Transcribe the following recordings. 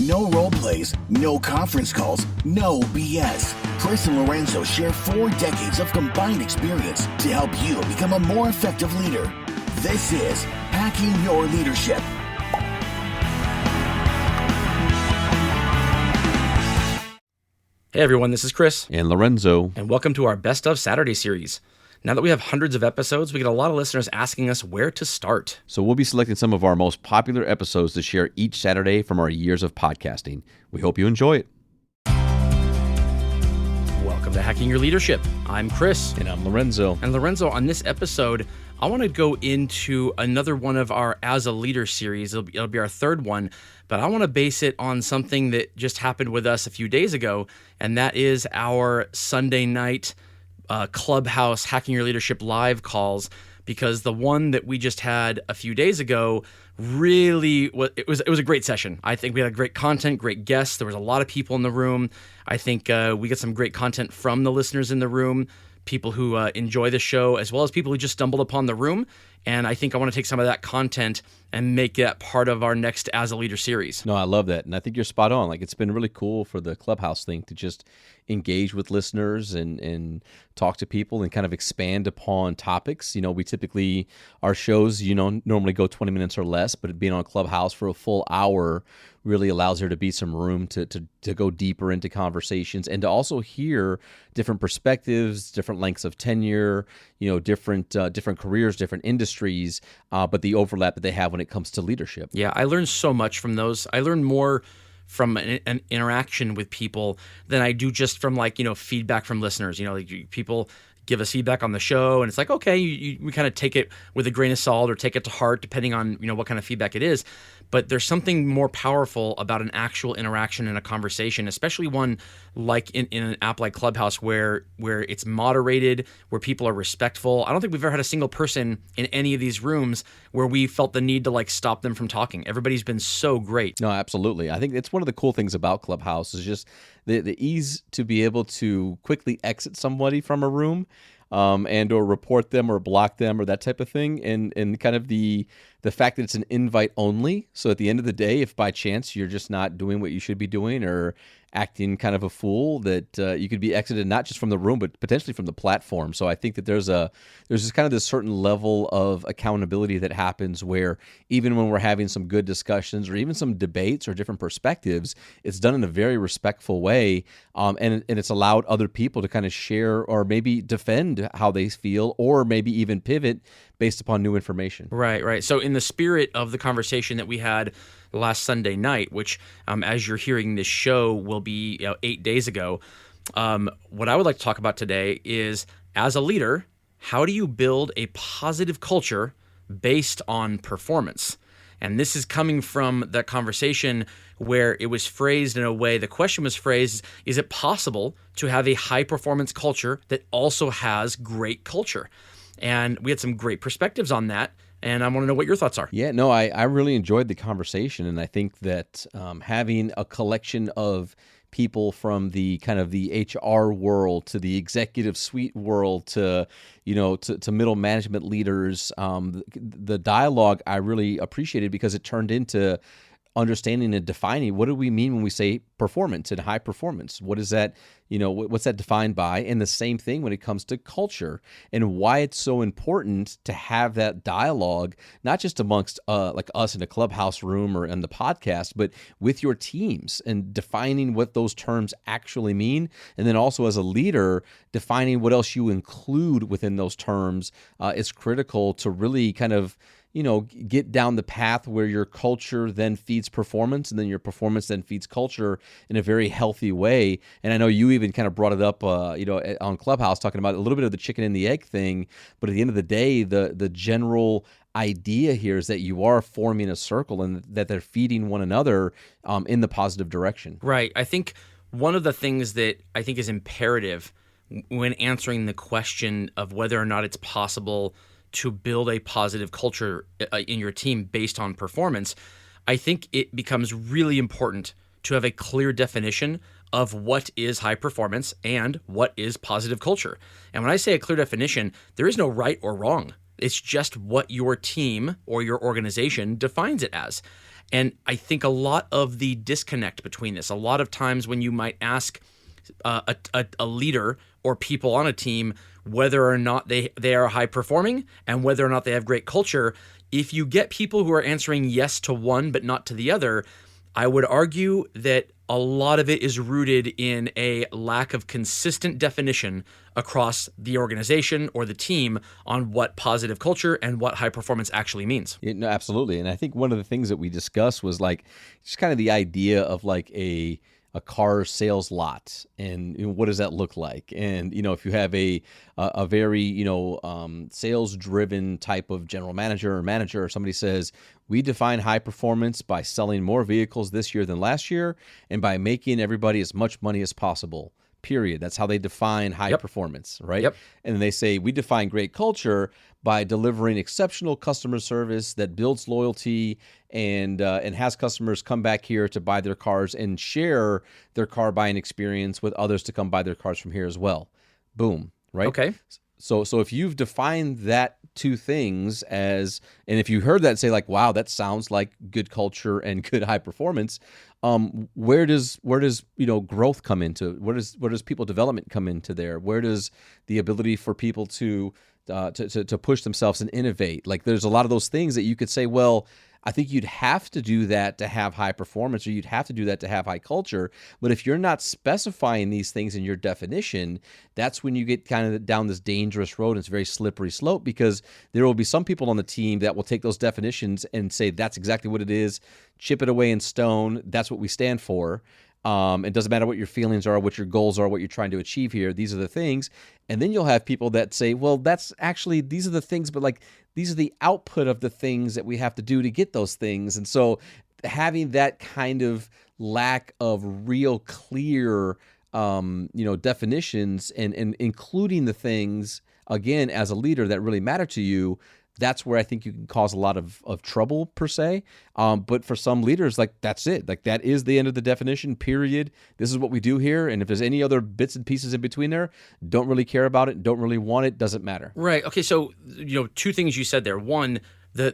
No role plays, no conference calls, no BS. Chris and Lorenzo share 4 decades of combined experience to help you become a more effective leader. This is Hacking Your Leadership. Hey everyone, this is Chris. And Lorenzo. And welcome to our Best of Saturday series. Now that we have hundreds of episodes, we get a lot of listeners asking us where to start. So we'll be selecting some of our most popular episodes to share each Saturday from our years of podcasting. We hope you enjoy it. Welcome to Hacking Your Leadership. I'm Chris. And I'm Lorenzo. And Lorenzo, on this episode, I want to go into another one of our As a Leader series. It'll be our third one, but I want to base it on something that just happened with us a few days ago, and that is our Sunday night Clubhouse Hacking Your Leadership live calls, because the one that we just had a few days ago really it was a great session. I think we had great content, great guests. There was a lot of people in the room. I think we got some great content from the listeners in the room, people who enjoy the show, as well as people who just stumbled upon the room. And I think I want to take some of that content and make that part of our next As a Leader series. No, I love that. And I think you're spot on. Like, it's been really cool for the Clubhouse thing to just engage with listeners and talk to people and kind of expand upon topics. You know, we typically, our shows, normally go 20 minutes or less, but being on Clubhouse for a full hour really allows there to be some room to go deeper into conversations and to also hear different perspectives, different lengths of tenure, different careers, different industries, but the overlap that they have when it comes to leadership. Yeah, I learned so much from those. I learned more from an interaction with people than I do just from feedback from listeners. People give us feedback on the show, and it's like, okay, we kind of take it with a grain of salt or take it to heart, depending on what kind of feedback it is. But there's something more powerful about an actual interaction in a conversation, especially one like in an app like Clubhouse where it's moderated, where people are respectful. I don't think we've ever had a single person in any of these rooms where we felt the need to stop them from talking. Everybody's been so great. No, absolutely. I think it's one of the cool things about Clubhouse is just the ease to be able to quickly exit somebody from a room and or report them or block them or that type of thing, and kind of the fact that it's an invite only. So at the end of the day, if by chance you're just not doing what you should be doing or acting kind of a fool, that you could be exited not just from the room but potentially from the platform. So I think that there's just kind of this certain level of accountability that happens where even when we're having some good discussions or even some debates or different perspectives, it's done in a very respectful way, and it's allowed other people to kind of share or maybe defend how they feel or maybe even pivot based upon new information. Right. So in the spirit of the conversation that we had last Sunday night, which as you're hearing this show will be 8 days ago, what I would like to talk about today is, as a leader, how do you build a positive culture based on performance? And this is coming from that conversation where it was phrased in a way, the question was phrased, is it possible to have a high-performance culture that also has great culture? And we had some great perspectives on that, and I want to know what your thoughts are. Yeah, no, I really enjoyed the conversation, and I think that having a collection of people from the kind of the HR world to the executive suite world to middle management leaders, the dialogue I really appreciated because it turned into understanding and defining what do we mean when we say performance and high performance. What is that? What's that defined by? And the same thing when it comes to culture and why it's so important to have that dialogue, not just amongst like us in a Clubhouse room or in the podcast, but with your teams and defining what those terms actually mean. And then also as a leader, defining what else you include within those terms is critical to really kind of get down the path where your culture then feeds performance, and then your performance then feeds culture in a very healthy way. And I know you even kind of brought it up, on Clubhouse, talking about a little bit of the chicken and the egg thing. But at the end of the day, the general idea here is that you are forming a circle and that they're feeding one another in the positive direction. Right. I think one of the things that I think is imperative when answering the question of whether or not it's possible to build a positive culture in your team based on performance, I think it becomes really important to have a clear definition of what is high performance and what is positive culture. And when I say a clear definition, there is no right or wrong. It's just what your team or your organization defines it as. And I think a lot of the disconnect between this, a lot of times when you might ask a leader or people on a team whether or not they are high performing and whether or not they have great culture, if you get people who are answering yes to one but not to the other, I would argue that a lot of it is rooted in a lack of consistent definition across the organization or the team on what positive culture and what high performance actually means. No, absolutely. And I think one of the things that we discussed was like just kind of the idea of like a car sales lot, and what does that look like? And if you have a very sales driven type of general manager or manager, or somebody says, we define high performance by selling more vehicles this year than last year and by making everybody as much money as possible. Period. That's how they define high performance, right? Yep. And then they say we define great culture by delivering exceptional customer service that builds loyalty and has customers come back here to buy their cars and share their car buying experience with others to come buy their cars from here as well. Boom, right? Okay. So if you've defined that two things as, and if you heard that say like, wow, that sounds like good culture and good high performance, where does growth come into? Where does people development come into there? Where does the ability for people to push themselves and innovate? Like there's a lot of those things that you could say, well, I think you'd have to do that to have high performance, or you'd have to do that to have high culture. But if you're not specifying these things in your definition, that's when you get kind of down this dangerous road. And it's a very slippery slope, because there will be some people on the team that will take those definitions and say, that's exactly what it is, chip it away in stone. That's what we stand for. It doesn't matter what your feelings are, what your goals are, what you're trying to achieve here. These are the things. And then you'll have people that say, well, that's actually, these are the things, but like, these are the output of the things that we have to do to get those things. And so having that kind of lack of real clear, definitions and including the things, again, as a leader that really matter to you, that's where I think you can cause a lot of trouble per se. But for some leaders, like that's it. Like that is the end of the definition, period. This is what we do here. And if there's any other bits and pieces in between there, don't really care about it, don't really want it, doesn't matter. Right. Okay. So, two things you said there. One,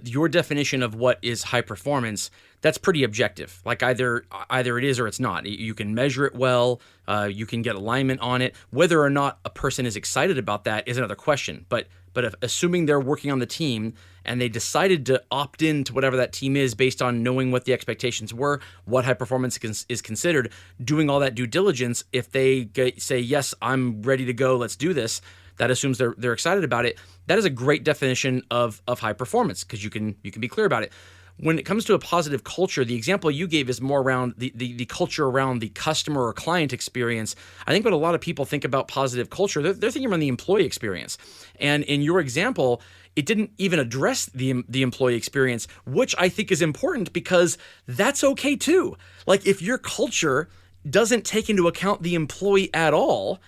your definition of what is high performance, that's pretty objective. Like either it is or it's not. You can measure it well. You can get alignment on it. Whether or not a person is excited about that is another question. But if, assuming they're working on the team and they decided to opt into whatever that team is based on knowing what the expectations were, what high performance is considered, doing all that due diligence, if they say, yes, I'm ready to go, let's do this, that assumes they're excited about it. That is a great definition of high performance, because you can be clear about it. When it comes to a positive culture, the example you gave is more around the culture around the customer or client experience. I think when a lot of people think about positive culture, they're thinking around the employee experience. And in your example, it didn't even address the employee experience, which I think is important, because that's okay too. Like if your culture doesn't take into account the employee at all,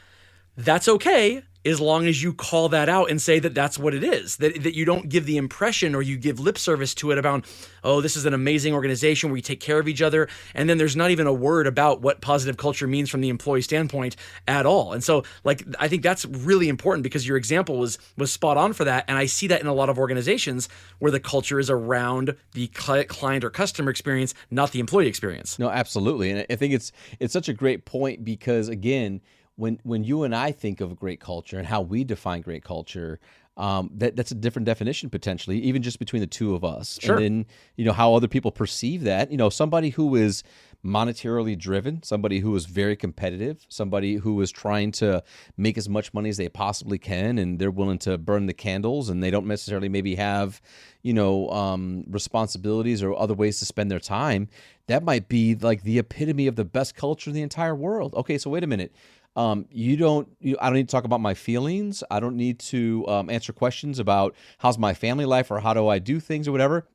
that's okay, as long as you call that out and say that that's what it is, that you don't give the impression or you give lip service to it about, oh, this is an amazing organization where you take care of each other. And then there's not even a word about what positive culture means from the employee standpoint at all. And so like, I think that's really important, because your example was spot on for that. And I see that in a lot of organizations where the culture is around the client or customer experience, not the employee experience. No, absolutely. And I think it's such a great point, because again, when you and I think of great culture and how we define great culture, that's a different definition potentially, even just between the two of us. Sure. And then, how other people perceive that. Somebody who is monetarily driven, somebody who is very competitive, somebody who is trying to make as much money as they possibly can, and they're willing to burn the candles, and they don't necessarily maybe have, responsibilities or other ways to spend their time. That might be like the epitome of the best culture in the entire world. Okay, so wait a minute. I don't need to talk about my feelings. I don't need to answer questions about how's my family life or how do I do things or whatever.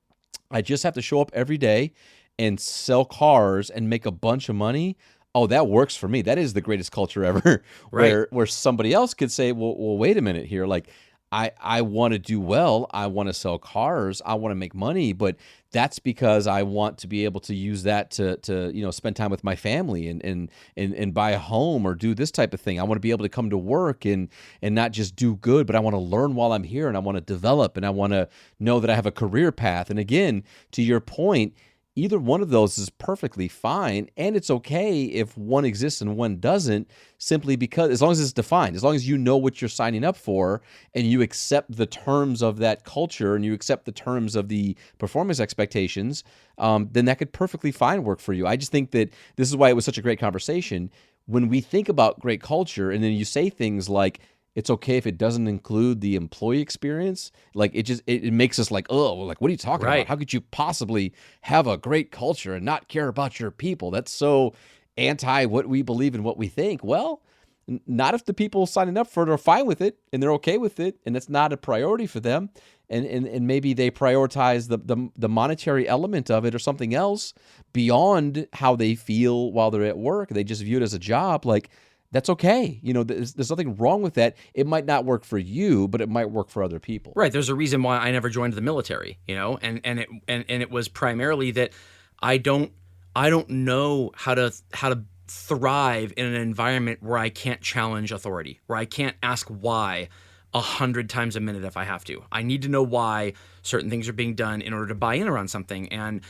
I just have to show up every day and sell cars and make a bunch of money. Oh, that works for me. That is the greatest culture ever. Right. Where somebody else could say, well, wait a minute here. Like, I want to do well. I want to sell cars. I want to make money, but that's because I want to be able to use that to spend time with my family and buy a home or do this type of thing. I want to be able to come to work and not just do good, but I want to learn while I'm here, and I want to develop, and I want to know that I have a career path. And again, to your point, either one of those is perfectly fine, and it's okay if one exists and one doesn't, simply because as long as it's defined, as long as you know what you're signing up for and you accept the terms of that culture and you accept the terms of the performance expectations, then that could perfectly fine work for you. I just think that this is why it was such a great conversation. When we think about great culture and then you say things like, it's okay if it doesn't include the employee experience. Like it makes us like, oh, like, what are you talking Right. about? How could you possibly have a great culture and not care about your people? That's so anti what we believe and what we think. Well, not if the people signing up for it are fine with it and they're okay with it, and it's not a priority for them. And maybe they prioritize the monetary element of it or something else beyond how they feel while they're at work. They just view it as a job. Like, that's okay. There's nothing wrong with that. It might not work for you, but it might work for other people. Right. There's a reason why I never joined the military, and it was primarily that I don't know how to thrive in an environment where I can't challenge authority, where I can't ask why 100 times a minute if I have to. I need to know why certain things are being done in order to buy in around something. And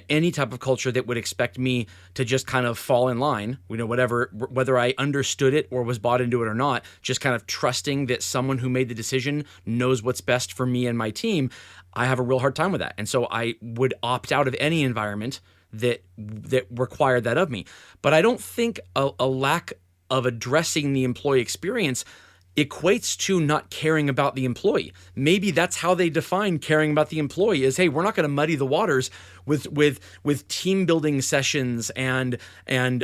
any type of culture that would expect me to just kind of fall in line, whether I understood it or was bought into it or not, just kind of trusting that someone who made the decision knows what's best for me and my team, I have a real hard time with that. And so I would opt out of any environment that required that of me. But I don't think a lack of addressing the employee experience equates to not caring about the employee. Maybe that's how they define caring about the employee is, hey, we're not going to muddy the waters with team building sessions and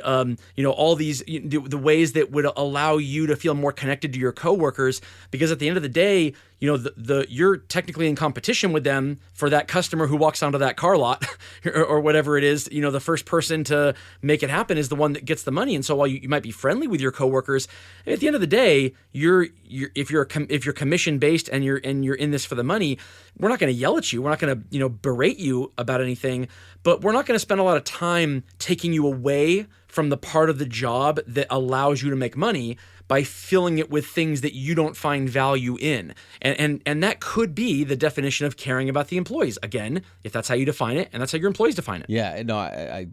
all these the ways that would allow you to feel more connected to your coworkers, because at the end of the day, you're technically in competition with them for that customer who walks onto that car lot or whatever it is. The first person to make it happen is the one that gets the money. And so while you might be friendly with your coworkers, at the end of the day, if you're commission based and you're in this for the money, we're not going to yell at you. We're not going to berate you about anything, but we're not going to spend a lot of time taking you away from the part of the job that allows you to make money by filling it with things that you don't find value in. And that could be the definition of caring about the employees. Again, if that's how you define it and that's how your employees define it. Yeah, no,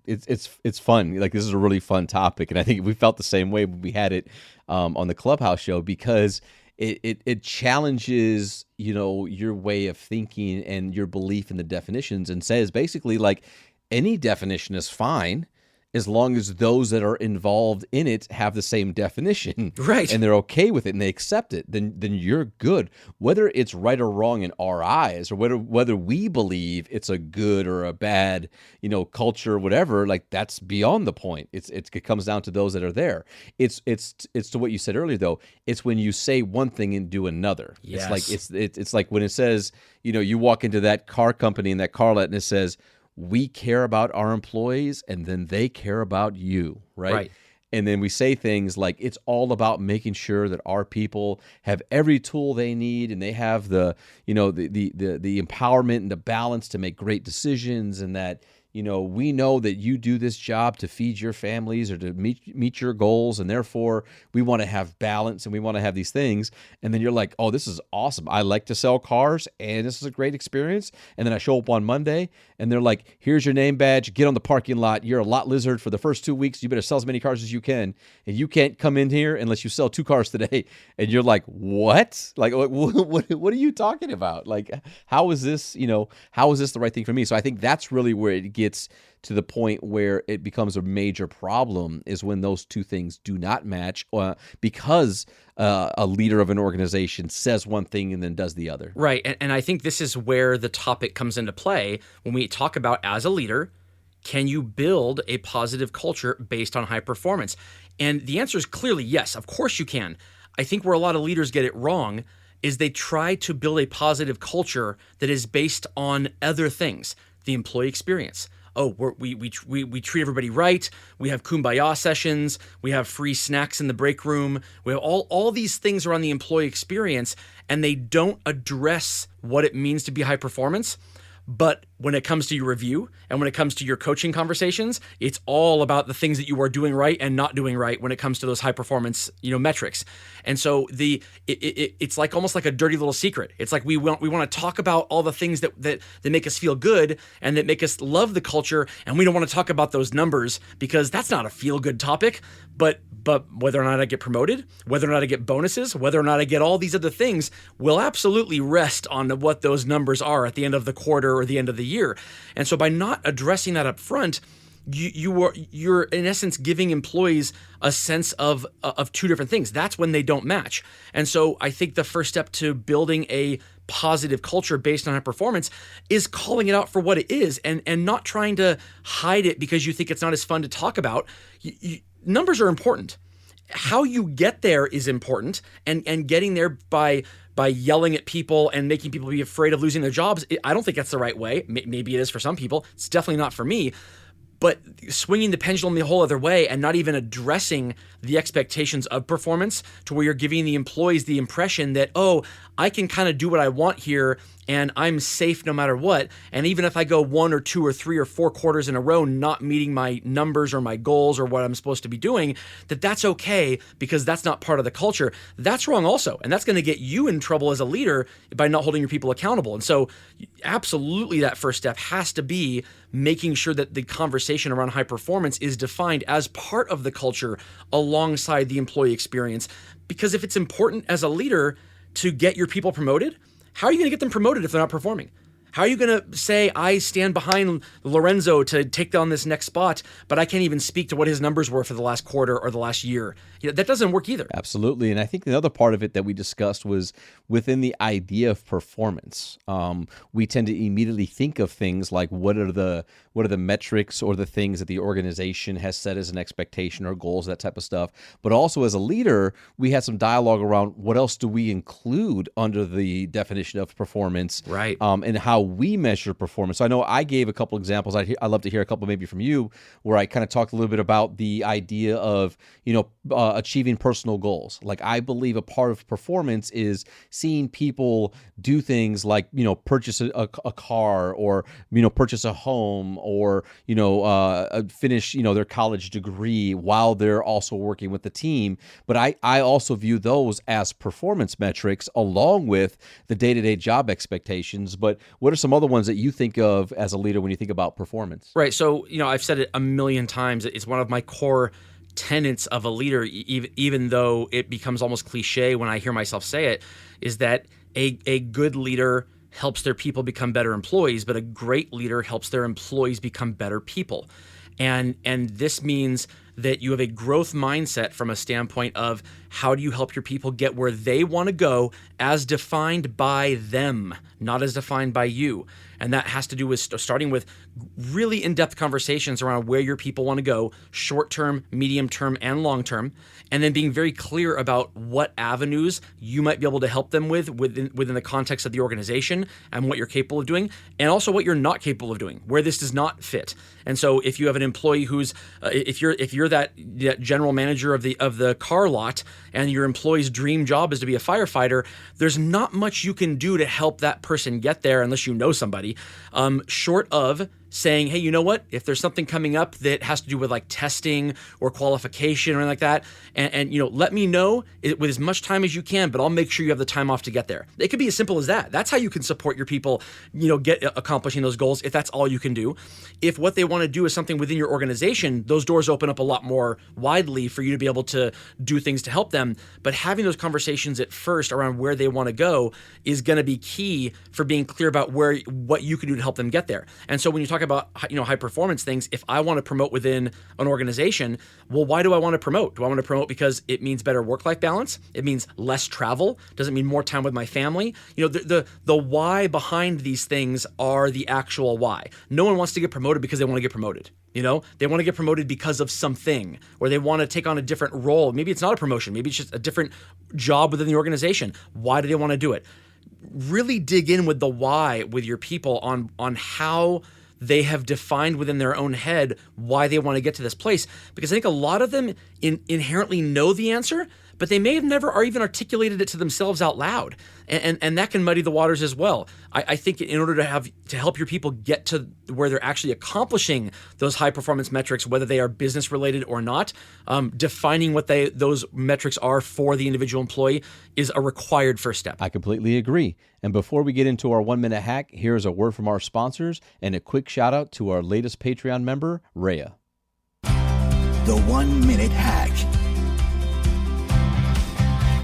it's fun. Like, this is a really fun topic, and I think we felt the same way when we had it on the Clubhouse show, because it challenges your way of thinking and your belief in the definitions, and says basically, like, any definition is fine as long as those that are involved in it have the same definition. Right. And they're okay with it and they accept it, then you're good. Whether it's right or wrong in our eyes, or whether we believe it's a good or a bad, culture or whatever, like, that's beyond the point. It comes down to those that are there. It's to what you said earlier, though. It's when you say one thing and do another. Yes. It's like when it says, you walk into that car company and that car lot and it says, we care about our employees, and then they care about you, right? Right. And then we say things like, it's all about making sure that our people have every tool they need, and they have the empowerment and the balance to make great decisions, and that we know that you do this job to feed your families or to meet your goals, and therefore we want to have balance and we want to have these things. And then you're like, oh, this is awesome. I like to sell cars, and this is a great experience. And then I show up on Monday, and they're like, here's your name badge. Get on the parking lot. You're a lot lizard for the first 2 weeks. You better sell as many cars as you can, and you can't come in here unless you sell 2 cars today. And you're like, what? Like, what are you talking about? Like, how is this the right thing for me? So I think that's really where it gets to the point where it becomes a major problem, is when those two things do not match, because a leader of an organization says one thing and then does the other. Right. And I think this is where the topic comes into play when we talk about, as a leader, can you build a positive culture based on high performance? And the answer is clearly yes, of course you can. I think where a lot of leaders get it wrong is they try to build a positive culture that is based on other things. The employee experience. Oh, we treat everybody right. We have kumbaya sessions. We have free snacks in the break room. We have all these things around the employee experience, and they don't address what it means to be high performance. But when it comes to your review and when it comes to your coaching conversations, it's all about the things that you are doing right and not doing right when it comes to those high performance, metrics. And so it's like almost like a dirty little secret. It's like we want to talk about all the things that make us feel good and that make us love the culture, and we don't want to talk about those numbers because that's not a feel good topic. But whether or not I get promoted, whether or not I get bonuses, whether or not I get all these other things will absolutely rest on what those numbers are at the end of the quarter or the end of the year. And so by not addressing that up front, you're in essence giving employees a sense of two different things. That's when they don't match. And so I think the first step to building a positive culture based on high performance is calling it out for what it is and not trying to hide it because you think it's not as fun to talk about. Numbers are important. How you get there is important, and getting there by yelling at people and making people be afraid of losing their jobs, I don't think that's the right way. Maybe it is for some people. It's definitely not for me. But swinging the pendulum the whole other way and not even addressing the expectations of performance to where you're giving the employees the impression that, oh, I can kind of do what I want here and I'm safe no matter what. And even if I go 1 or 2 or 3 or 4 quarters in a row not meeting my numbers or my goals or what I'm supposed to be doing, that's okay because that's not part of the culture. That's wrong also. And that's going to get you in trouble as a leader by not holding your people accountable. And so absolutely that first step has to be making sure that the conversation around high performance is defined as part of the culture alongside the employee experience. Because if it's important as a leader to get your people promoted, how are you going to get them promoted if they're not performing? How are you going to say, I stand behind Lorenzo to take down this next spot, but I can't even speak to what his numbers were for the last quarter or the last year? That doesn't work either. Absolutely. And I think the other part of it that we discussed was within the idea of performance. We tend to immediately think of things like what are the metrics or the things that the organization has set as an expectation or goals, that type of stuff. But also as a leader, we had some dialogue around what else do we include under the definition of performance, right? And how we measure performance. So I know I gave a couple examples. I'd love to hear a couple maybe from you, where I kind of talked a little bit about the idea of, achieving personal goals. Like, I believe a part of performance is seeing people do things like, purchase a car or, purchase a home or, finish, their college degree while they're also working with the team. But I also view those as performance metrics along with the day-to-day job expectations. But what are some other ones that you think of as a leader when you think about performance? Right. So, I've said it a million times. It's one of my core tenets of a leader, even though it becomes almost cliche when I hear myself say it, is that a good leader helps their people become better employees, but a great leader helps their employees become better people. And this means that you have a growth mindset from a standpoint of how do you help your people get where they want to go as defined by them, not as defined by you. And that has to do with starting with really in-depth conversations around where your people want to go, short-term, medium-term, and long-term, and then being very clear about what avenues you might be able to help them within the context of the organization and what you're capable of doing, and also what you're not capable of doing, where this does not fit. And so if you have an employee who's, if you're that general manager of the car lot and your employee's dream job is to be a firefighter, there's not much you can do to help that person get there unless you know somebody, short of saying, hey, you know what? If there's something coming up that has to do with like testing or qualification or anything like that, and let me know with as much time as you can, but I'll make sure you have the time off to get there. It could be as simple as that. That's how you can support your people, get accomplishing those goals if that's all you can do. If what they want to do is something within your organization, those doors open up a lot more widely for you to be able to do things to help them. But having those conversations at first around where they want to go is going to be key for being clear about what you can do to help them get there. And so when you talk about high performance things, if I want to promote within an organization, well, why do I want to promote? Do I want to promote because it means better work-life balance? It means less travel? Does it mean more time with my family? The why behind these things are the actual why. No one wants to get promoted because they want to get promoted. They want to get promoted because of something, or they want to take on a different role. Maybe it's not a promotion. Maybe it's just a different job within the organization. Why do they want to do it? Really dig in with the why with your people on how they have defined within their own head why they want to get to this place. Because I think a lot of them inherently know the answer, but they may have never or even articulated it to themselves out loud. And that can muddy the waters as well. I think in order to help your people get to where they're actually accomplishing those high performance metrics, whether they are business related or not, defining what those metrics are for the individual employee is a required first step. I completely agree. And before we get into our 1 minute hack, here's a word from our sponsors and a quick shout out to our latest Patreon member, Rhea. The 1 minute hack.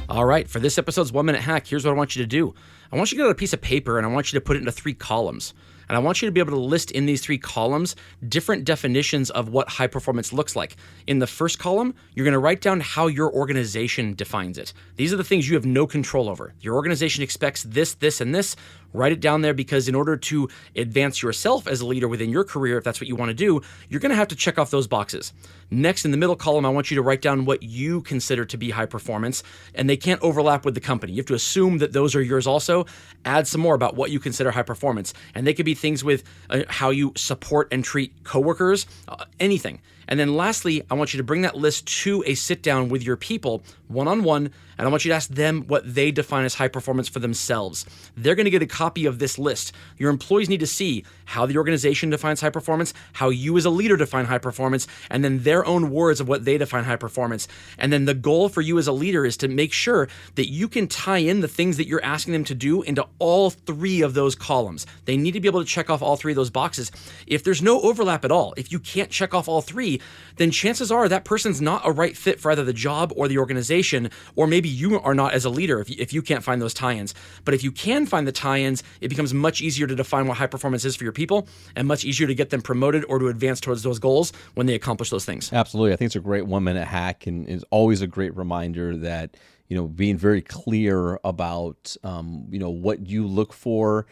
All right, for this episode's 1 minute hack, here's what I want you to do. I want you to get out a piece of paper and I want you to put it into 3 columns. And I want you to be able to list in these 3 columns different definitions of what high performance looks like. In the first column, you're going to write down how your organization defines it. These are the things you have no control over. Your organization expects this, this, and this. Write it down there because in order to advance yourself as a leader within your career, if that's what you want to do, you're going to have to check off those boxes. Next, in the middle column, I want you to write down what you consider to be high performance, and they can't overlap with the company. You have to assume that those are yours also. Add some more about what you consider high performance, and they could be things with how you support and treat coworkers, anything. And then lastly, I want you to bring that list to a sit down with your people one-on-one, and I want you to ask them what they define as high performance for themselves. They're going to get a copy of this list. Your employees need to see how the organization defines high performance, how you as a leader define high performance, and then their own words of what they define high performance. And then the goal for you as a leader is to make sure that you can tie in the things that you're asking them to do into all 3 of those columns. They need to be able to check off all 3 of those boxes. If there's no overlap at all, if you can't check off all 3, then chances are that person's not a right fit for either the job or the organization, or maybe you are not as a leader if you can't find those tie-ins. But if you can find the tie-ins, it becomes much easier to define what high performance is for your people and much easier to get them promoted or to advance towards those goals when they accomplish those things. Absolutely. I think it's a great 1 minute hack and is always a great reminder that, being very clear about, what you look for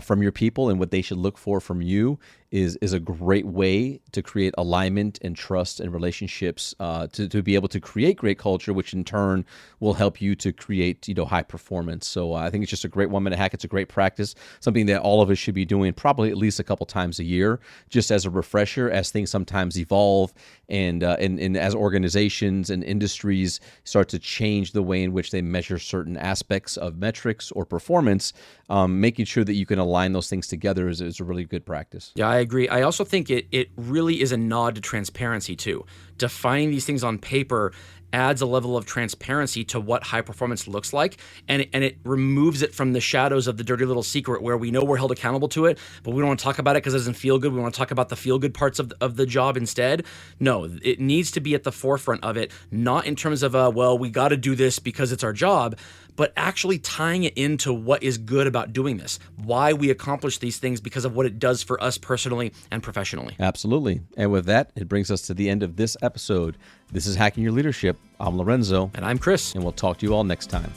from your people and what they should look for from you is a great way to create alignment and trust and relationships to be able to create great culture, which in turn will help you to create, high performance. So I think it's just a great 1 minute hack. It's a great practice, something that all of us should be doing probably at least a couple times a year, just as a refresher as things sometimes evolve and as organizations and industries start to change the way in which they measure certain aspects of metrics or performance, making sure that you can align those things together is a really good practice. Yeah, I agree. I also think it really is a nod to transparency too. Defining these things on paper adds a level of transparency to what high performance looks like, and it removes it from the shadows of the dirty little secret where we know we're held accountable to it, but we don't want to talk about it because it doesn't feel good. We want to talk about the feel-good parts of the job instead. No, it needs to be at the forefront of it, not in terms of, we got to do this because it's our job, but actually tying it into what is good about doing this, why we accomplish these things because of what it does for us personally and professionally. Absolutely. And with that, it brings us to the end of this episode. This is Hacking Your Leadership. I'm Lorenzo. And I'm Chris. And we'll talk to you all next time.